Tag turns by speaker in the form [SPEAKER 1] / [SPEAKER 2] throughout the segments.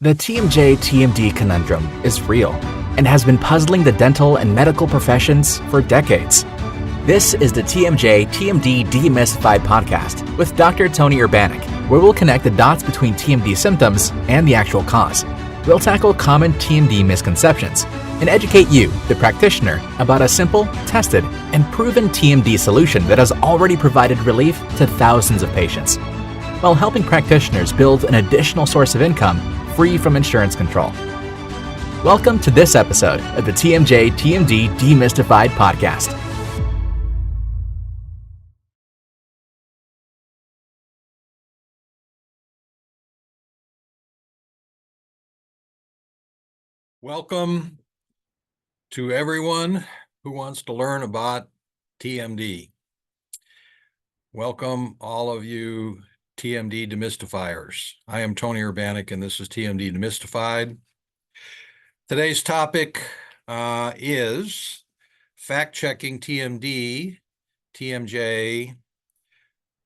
[SPEAKER 1] The TMJ-TMD conundrum is real and has been puzzling the dental and medical professions for decades. This is the TMJ-TMD Demystified Podcast with Dr. Tony Urbanic, where we'll connect the dots between TMD symptoms and the actual cause. We'll tackle common TMD misconceptions and educate you, the practitioner, about a simple, tested, and proven TMD solution that has already provided relief to thousands of patients, while helping practitioners build an additional source of income free from insurance control. Welcome to this episode of the TMJ-TMD Demystified Podcast.
[SPEAKER 2] Welcome to everyone who wants to learn about TMD. Welcome all of you TMD demystifiers. I am Tony Urbanic and this is TMD Demystified. Today's topic is fact-checking TMD, TMJ,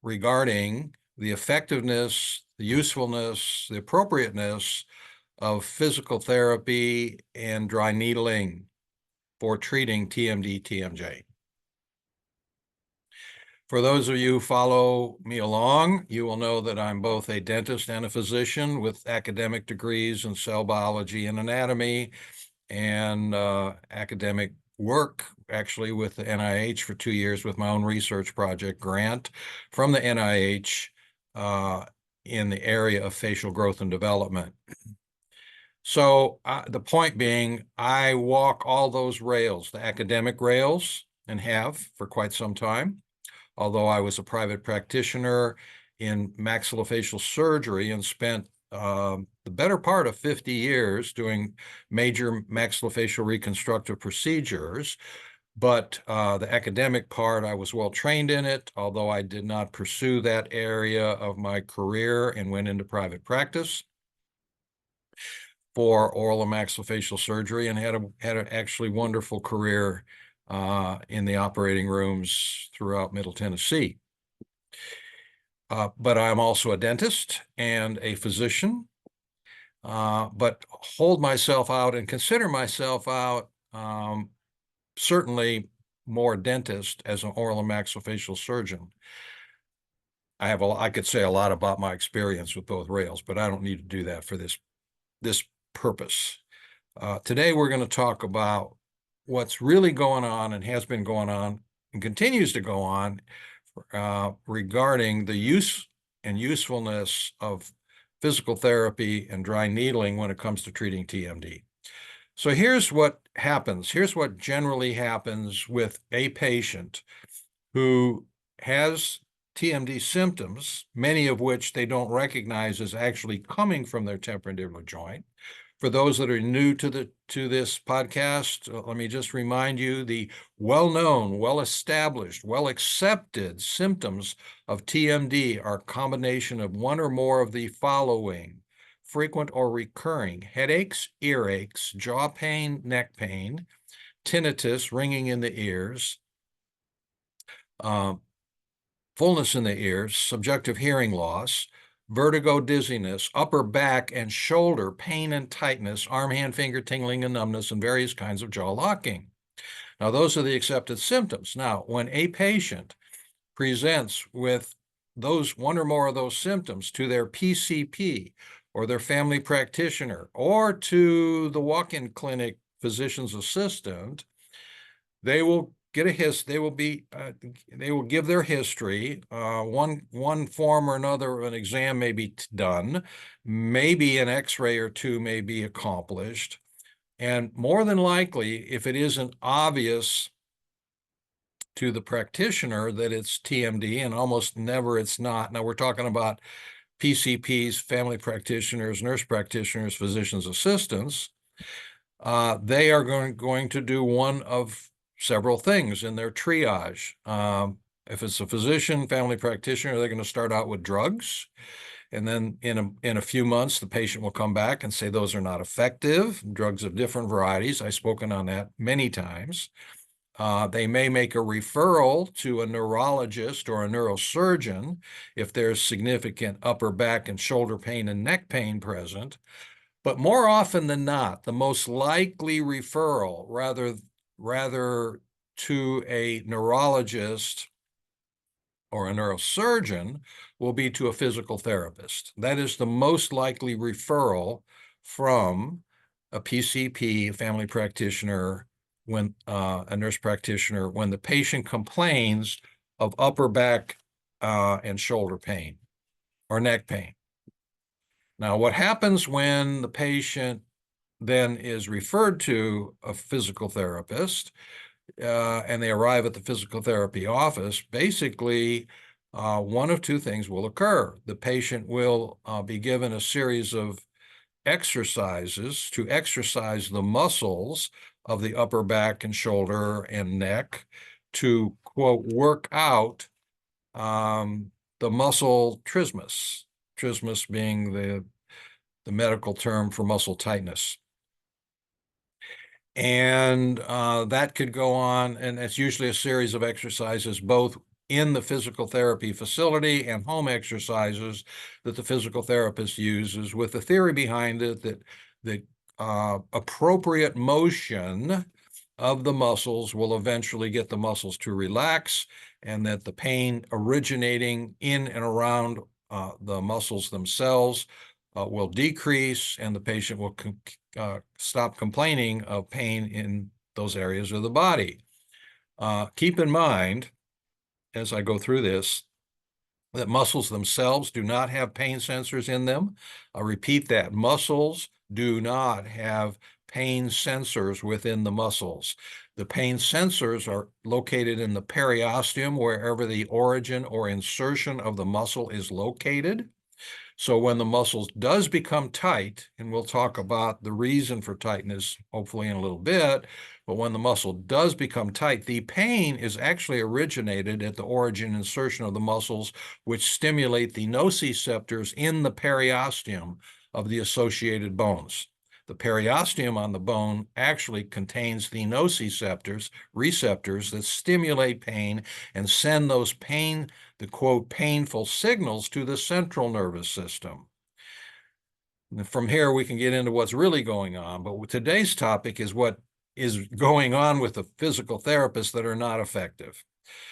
[SPEAKER 2] regarding the effectiveness, the usefulness, the appropriateness of physical therapy and dry needling for treating TMD, TMJ. For those of you who follow me along, you will know that I'm both a dentist and a physician with academic degrees in cell biology and anatomy, and academic work actually with the NIH for 2 years with my own research project grant from the NIH in the area of facial growth and development. So the point being, I walk all those rails, the academic rails, and have for quite some time. Although I was a private practitioner in maxillofacial surgery and spent the better part of 50 years doing major maxillofacial reconstructive procedures. But the academic part, I was well trained in it, although I did not pursue that area of my career and went into private practice for oral and maxillofacial surgery and had an actually wonderful career in the operating rooms throughout Middle Tennessee. But I'm also a dentist and a physician, but hold myself out and consider myself out certainly more dentist as an oral and maxillofacial surgeon. I could say a lot about my experience with both rails, but I don't need to do that for this purpose. Today we're going to talk about what's really going on and has been going on and continues to go on regarding the use and usefulness of physical therapy and dry needling when it comes to treating TMD. So here's what happens. Here's what generally happens with a patient who has TMD symptoms, many of which they don't recognize as actually coming from their temporomandibular joint. For those that are new to this podcast, let me just remind you the well-known, well-established, well-accepted symptoms of TMD are a combination of one or more of the following: frequent or recurring headaches, earaches, jaw pain, neck pain, tinnitus, ringing in the ears, fullness in the ears, subjective hearing loss, vertigo, dizziness, upper back and shoulder pain and tightness, arm, hand, finger tingling and numbness, and various kinds of jaw locking. Now, those are the accepted symptoms. Now, when a patient presents with those one or more of those symptoms to their PCP or their family practitioner or to the walk-in clinic physician's assistant, they will get they will give their history. One form or another of an exam may be done, maybe an x-ray or two may be accomplished, and more than likely, if it isn't obvious to the practitioner that it's TMD, and almost never it's not. Now we're talking about PCPs, family practitioners, nurse practitioners, physician's assistants. They are going to do one of several things in their triage. If it's a physician, family practitioner, they're going to start out with drugs. And then in a few months, the patient will come back and say those are not effective. Drugs of different varieties. I've spoken on that many times. They may make a referral to a neurologist or a neurosurgeon if there's significant upper back and shoulder pain and neck pain present. But more often than not, the most likely referral, rather to a neurologist or a neurosurgeon, will be to a physical therapist. That is the most likely referral from a PCP, a family practitioner, when a nurse practitioner, when the patient complains of upper back and shoulder pain or neck pain. Now, what happens when the patient then is referred to a physical therapist and they arrive at the physical therapy office? Basically, one of two things will occur. The patient will be given a series of exercises to exercise the muscles of the upper back and shoulder and neck to, quote, work out the muscle trismus being the medical term for muscle tightness. And that could go on, and it's usually a series of exercises, both in the physical therapy facility and home exercises that the physical therapist uses, with the theory behind it that the appropriate motion of the muscles will eventually get the muscles to relax, and that the pain originating in and around the muscles themselves will decrease, and the patient will stop complaining of pain in those areas of the body. Keep in mind, as I go through this, that muscles themselves do not have pain sensors in them. I'll repeat that. Muscles do not have pain sensors within the muscles. The pain sensors are located in the periosteum, wherever the origin or insertion of the muscle is located. So when the muscle does become tight, and we'll talk about the reason for tightness hopefully in a little bit, but when the muscle does become tight, the pain is actually originated at the origin insertion of the muscles, which stimulate the nociceptors in the periosteum of the associated bones. The periosteum on the bone actually contains the nociceptors, receptors that stimulate pain and send those the quote, painful signals to the central nervous system. And from here, we can get into what's really going on. But today's topic is what is going on with the physical therapists that are not effective.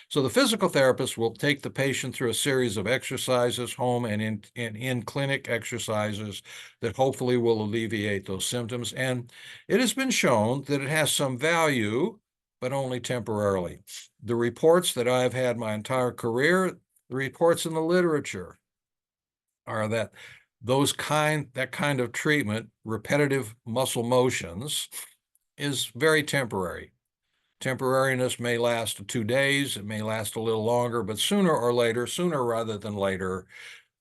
[SPEAKER 2] So the physical therapist will take the patient through a series of exercises, home and in clinic exercises that hopefully will alleviate those symptoms. And it has been shown that it has some value, but only temporarily. The reports that I've had my entire career, the reports in the literature, are that that kind of treatment, repetitive muscle motions, is very temporary. Temporariness may last 2 days, it may last a little longer, but sooner rather than later,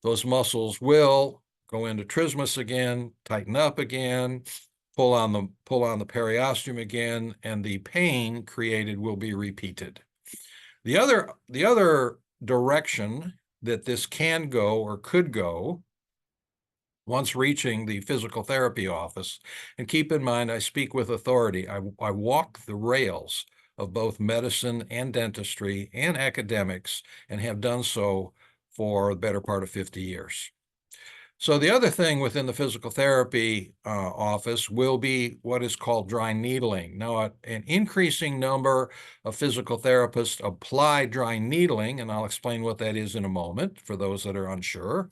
[SPEAKER 2] those muscles will go into trismus again, tighten up again, pull on the periosteum again, and the pain created will be repeated. The other direction that this can go or could go once reaching the physical therapy office, and keep in mind, I speak with authority. I walk the rails of both medicine and dentistry and academics, and have done so for the better part of 50 years. So the other thing within the physical therapy office will be what is called dry needling. Now, an increasing number of physical therapists apply dry needling, and I'll explain what that is in a moment for those that are unsure.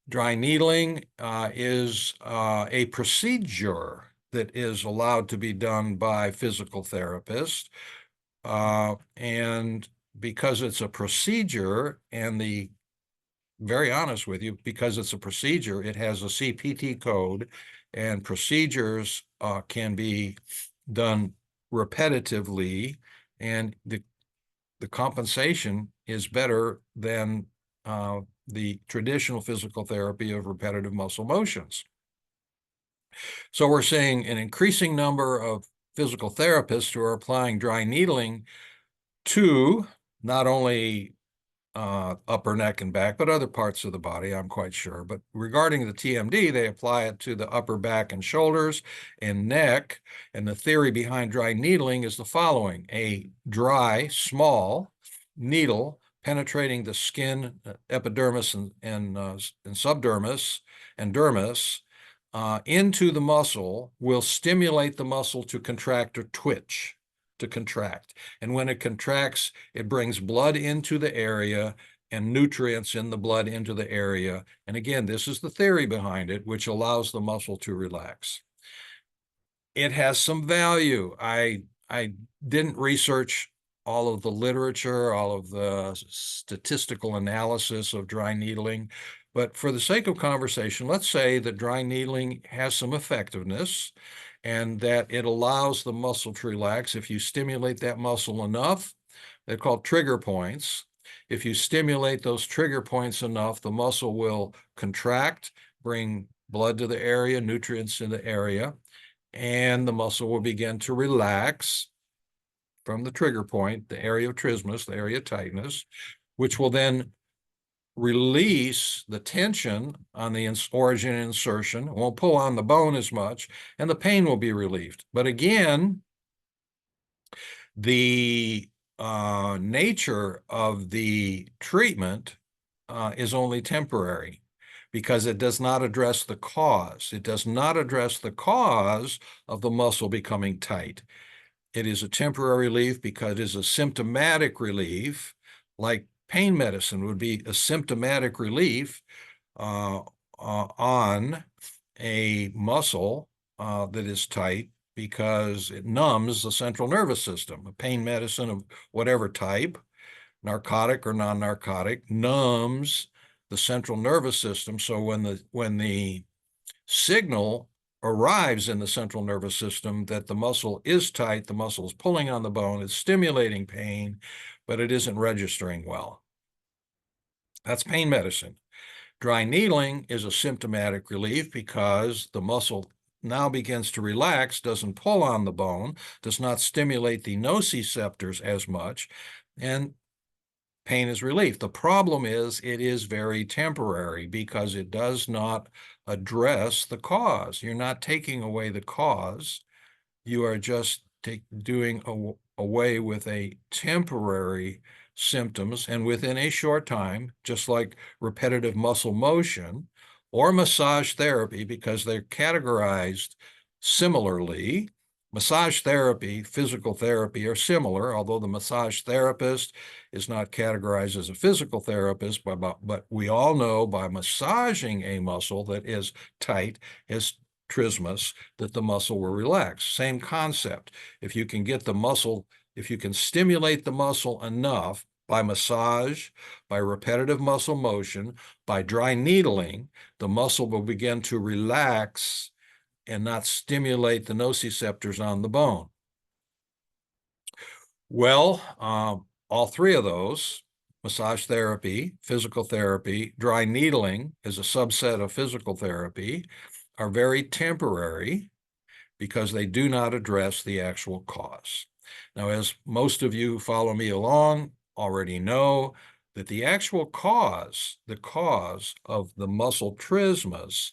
[SPEAKER 2] Dry needling is a procedure that is allowed to be done by physical therapists. And because it's a procedure, and very honest with you, because it's a procedure, it has a CPT code, and procedures can be done repetitively, and the compensation is better than the traditional physical therapy of repetitive muscle motions. So we're seeing an increasing number of physical therapists who are applying dry needling to not only upper neck and back, but other parts of the body, I'm quite sure. But regarding the TMD, they apply it to the upper back and shoulders and neck. And the theory behind dry needling is the following: a dry, small needle penetrating the skin, epidermis and subdermis and dermis, into the muscle will stimulate the muscle to contract or twitch, to contract. And when it contracts, it brings blood into the area and nutrients in the blood into the area. And again, this is the theory behind it, which allows the muscle to relax. It has some value. I didn't research all of the literature, all of the statistical analysis of dry needling, but for the sake of conversation, let's say that dry needling has some effectiveness and that it allows the muscle to relax. If you stimulate that muscle enough, they're called trigger points. If you stimulate those trigger points enough, the muscle will contract, bring blood to the area, nutrients in the area, and the muscle will begin to relax from the trigger point, the area of trismus, the area of tightness, which will then release the tension on the origin and insertion. It won't pull on the bone as much, and the pain will be relieved. But again, the nature of the treatment is only temporary because it does not address the cause. It does not address the cause of the muscle becoming tight. It is a temporary relief because it is a symptomatic relief, like pain medicine would be a symptomatic relief on a muscle that is tight because it numbs the central nervous system. A pain medicine of whatever type, narcotic or non-narcotic, numbs the central nervous system. So when the signal arrives in the central nervous system that the muscle is tight, the muscle is pulling on the bone, it's stimulating pain, but it isn't registering well. That's pain medicine. Dry needling is a symptomatic relief because the muscle now begins to relax, doesn't pull on the bone, does not stimulate the nociceptors as much, and pain is relief. The problem is it is very temporary because it does not address the cause. You're not taking away the cause. You are just doing away with a temporary symptoms, and within a short time, just like repetitive muscle motion or massage therapy, because they're categorized similarly. Massage therapy, physical therapy are similar, although the massage therapist is not categorized as a physical therapist, but we all know by massaging a muscle that is tight, as trismus, that the muscle will relax. Same concept. If you can get the muscle, if you can stimulate the muscle enough by massage, by repetitive muscle motion, by dry needling, the muscle will begin to relax and not stimulate the nociceptors on the bone. Well, all three of those, massage therapy, physical therapy, dry needling is a subset of physical therapy, are very temporary because they do not address the actual cause. Now, as most of you who follow me along already know, that the actual cause, the cause of the muscle trismus,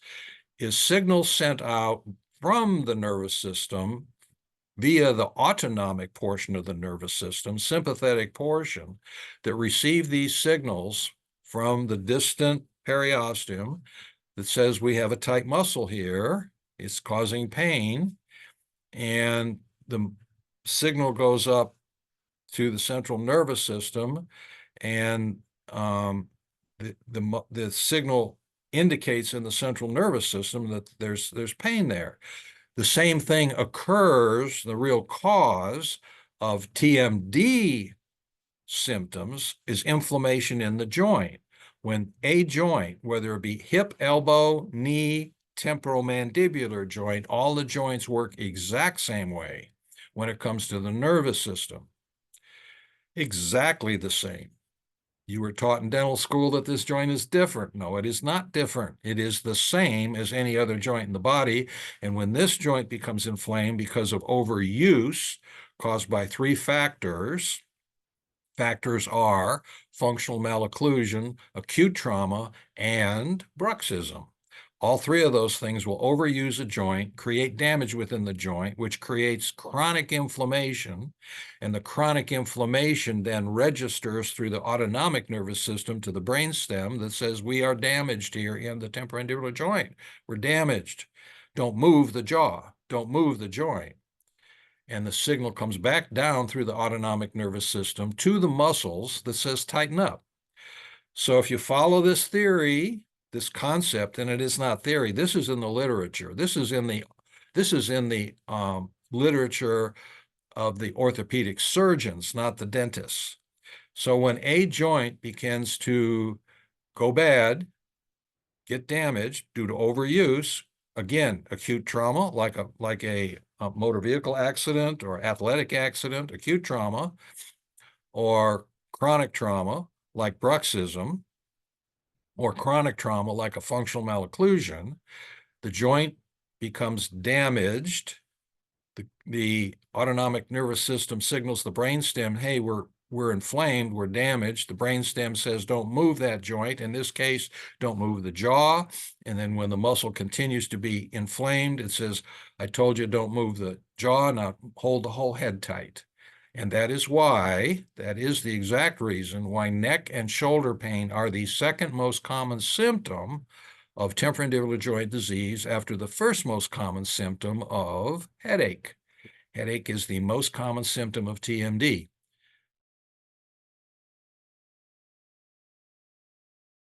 [SPEAKER 2] is signals sent out from the nervous system via the autonomic portion of the nervous system, sympathetic portion, that receive these signals from the distant periosteum that says we have a tight muscle here, it's causing pain, and the signal goes up to the central nervous system, and the signal indicates in the central nervous system that there's pain there. The same thing occurs, the real cause of TMD symptoms is inflammation in the joint. When a joint, whether it be hip, elbow, knee, temporomandibular joint, all the joints work exact same way when it comes to the nervous system. Exactly the same. You were taught in dental school that this joint is different. No, it is not different. It is the same as any other joint in the body. And when this joint becomes inflamed because of overuse caused by three factors, factors are functional malocclusion, acute trauma, and bruxism. All three of those things will overuse a joint, create damage within the joint, which creates chronic inflammation, and the chronic inflammation then registers through the autonomic nervous system to the brainstem that says we are damaged here in the temporomandibular joint. We're damaged. don't move the jaw, don't move the joint. And the signal comes back down through the autonomic nervous system to the muscles that says tighten up. So if you follow this theory, this concept, and it is not theory, this is in the literature. This is in the literature of the orthopedic surgeons, not the dentists. So when a joint begins to go bad, get damaged due to overuse, again, acute trauma, like a motor vehicle accident or athletic accident, acute trauma, or chronic trauma, like bruxism, or chronic trauma, like a functional malocclusion, the joint becomes damaged. The autonomic nervous system signals the brainstem, hey, we're inflamed, we're damaged. The brainstem says, don't move that joint. In this case, don't move the jaw. And then when the muscle continues to be inflamed, it says, I told you, don't move the jaw, now hold the whole head tight. And that is the exact reason why neck and shoulder pain are the second most common symptom of temporomandibular joint disease after the first most common symptom of headache. Headache is the most common symptom of TMD.